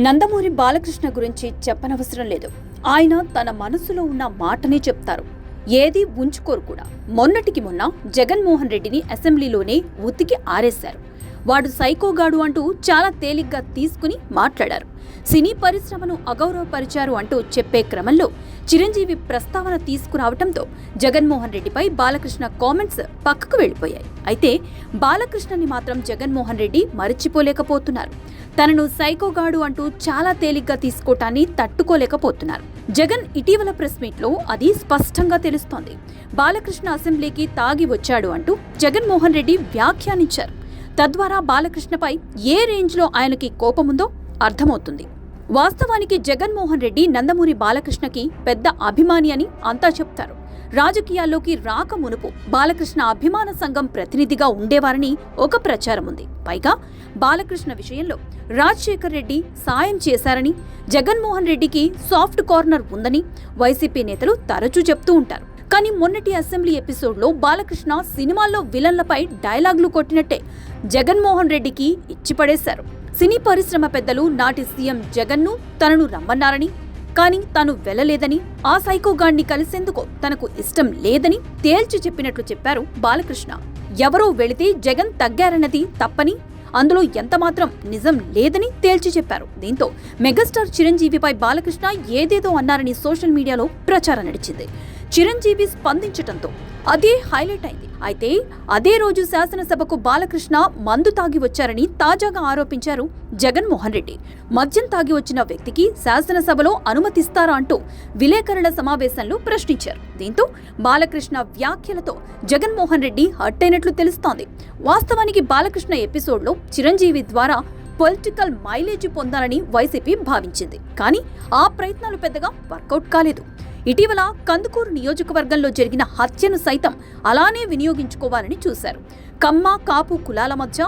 నందమూరి బాలకృష్ణ గురించి చెప్పనవసరం లేదు. ఆయన తన మనసులో ఉన్న మాటనే చెప్తారు, ఏదీ ఉంచుకోరు కూడా. మొన్నటికి మొన్న జగన్మోహన్ రెడ్డిని అసెంబ్లీలోనే ఉతికి ఆరేశారు. వాడు సైకోగాడు అంటూ చాలా తేలిగ్గా తీసుకుని మాట్లాడారు. సినీ పరిశ్రమను అగౌరవపరిచారు అంటూ చెప్పే క్రమంలో చిరంజీవి ప్రస్తావన తీసుకురావడంతో జగన్మోహన్ రెడ్డిపై బాలకృష్ణ కామెంట్స్ పక్కకు వెళ్లిపోయాయి. అయితే బాలకృష్ణని మాత్రం జగన్మోహన్ రెడ్డి మరిచిపోలేకపోతున్నారు. తనను సైకోగాడు అంటూ చాలా తేలిగ్గా తీసుకోవటాన్ని తట్టుకోలేకపోతున్నారు. జగన్ ఇటీవల ప్రెస్ మీట్లో అది స్పష్టంగా తెలుస్తోంది. బాలకృష్ణ అసెంబ్లీకి తాగి వచ్చాడు అంటూ జగన్మోహన్ రెడ్డి వ్యాఖ్యానించారు. తద్వారా బాలకృష్ణపై ఏ రేంజ్లో ఆయనకి కోపముందో అర్థమవుతుంది. వాస్తవానికి జగన్మోహన్ రెడ్డి నందమూరి బాలకృష్ణకి పెద్ద అభిమాని అని అంతా చెప్తారు. రాజకీయాల్లోకి రాక మునుపు బాలకృష్ణ అభిమాన సంఘం ప్రతినిధిగా ఉండేవారని ఒక ప్రచారం ఉంది. పైగా బాలకృష్ణ విషయంలో రాజశేఖర్ రెడ్డి సాయం చేశారని, జగన్మోహన్ రెడ్డికి సాఫ్ట్ కార్నర్ ఉందని వైసీపీ నేతలు తరచూ చెప్తూ ఉంటారు. కానీ మొన్నటి అసెంబ్లీ ఎపిసోడ్లో బాలకృష్ణ సినిమాల్లో విలన్లపై డైలాగులు కొట్టినట్టే జగన్మోహన్ రెడ్డికి ఇచ్చిపడేశారు. సినీ పరిశ్రమ పెద్దలు నాటి సీఎం జగన్ను తనను రమ్మన్నారని, కానీ తాను వెళ్లలేదని, ఆ సైకోగాడిని కలిసేందుకు తనకు ఇష్టం లేదని తేల్చి చెప్పినట్లు చెప్పారు బాలకృష్ణ. ఎవరో వెళితే జగన్ తగ్గారన్నది తప్పని, అందులో ఎంతమాత్రం నిజం లేదని తేల్చి చెప్పారు. దీంతో మెగాస్టార్ చిరంజీవిపై బాలకృష్ణ ఏదేదో అన్నారని సోషల్ మీడియాలో ప్రచారం నడిచింది. చిరంజీవి స్పందించటంతో అదే హైలైట్ అయింది. అయితే అదే రోజు శాసనసభకు బాలకృష్ణ మందు తాగి వచ్చారని తాజాగా ఆరోపించారు జగన్మోహన్ రెడ్డి. మద్యం తాగి వచ్చిన వ్యక్తికి శాసనసభలో అనుమతిస్తారా అంటూ విలేకరుల సమావేశంలో ప్రశ్నించారు. దీంతో బాలకృష్ణ వ్యాఖ్యలతో జగన్మోహన్ రెడ్డి హర్ట్ అయినట్లు తెలుస్తోంది. వాస్తవానికి బాలకృష్ణ ఎపిసోడ్లో చిరంజీవి ద్వారా పొలిటికల్ మైలేజ్ పొందాలని వైసీపీ భావించింది. కానీ ఆ ప్రయత్నాలు పెద్దగా వర్కౌట్ కాలేదు. ఇటీవల కందుకూరు నియోజకవర్గంలో జరిగిన హత్యను సైతం అలానే వినియోగించుకోవాలని చూశారు. కమ్మ కాపు కులాల మధ్య,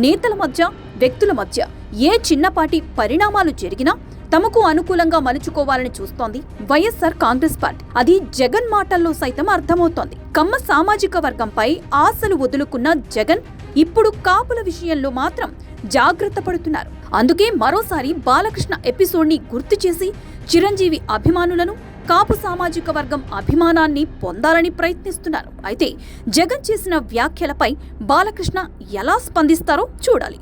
నేతల మధ్య, వ్యక్తుల మధ్య ఏ చిన్నపాటి పరిణామాలు జరిగినా తమకు అనుకూలంగా మలుచుకోవాలని చూస్తోంది వైఎస్ఆర్ కాంగ్రెస్ పార్టీ. అది జగన్ మాటల్లో సైతం అర్థమవుతోంది. కమ్మ సామాజిక వర్గంపై ఆశలు వదులుకున్న జగన్ ఇప్పుడు కాపుల విషయంలో మాత్రం జాగ్రత్త పడుతున్నారు. అందుకే మరోసారి బాలకృష్ణ ఎపిసోడ్ని గుర్తు చేసి చిరంజీవి అభిమానులను, కాపు సామాజిక వర్గం అభిమానాన్ని పొందాలని ప్రయత్నిస్తున్నారు. అయితే జగన్ చేసిన వ్యాఖ్యలపై బాలకృష్ణ ఎలా స్పందిస్తారో చూడాలి.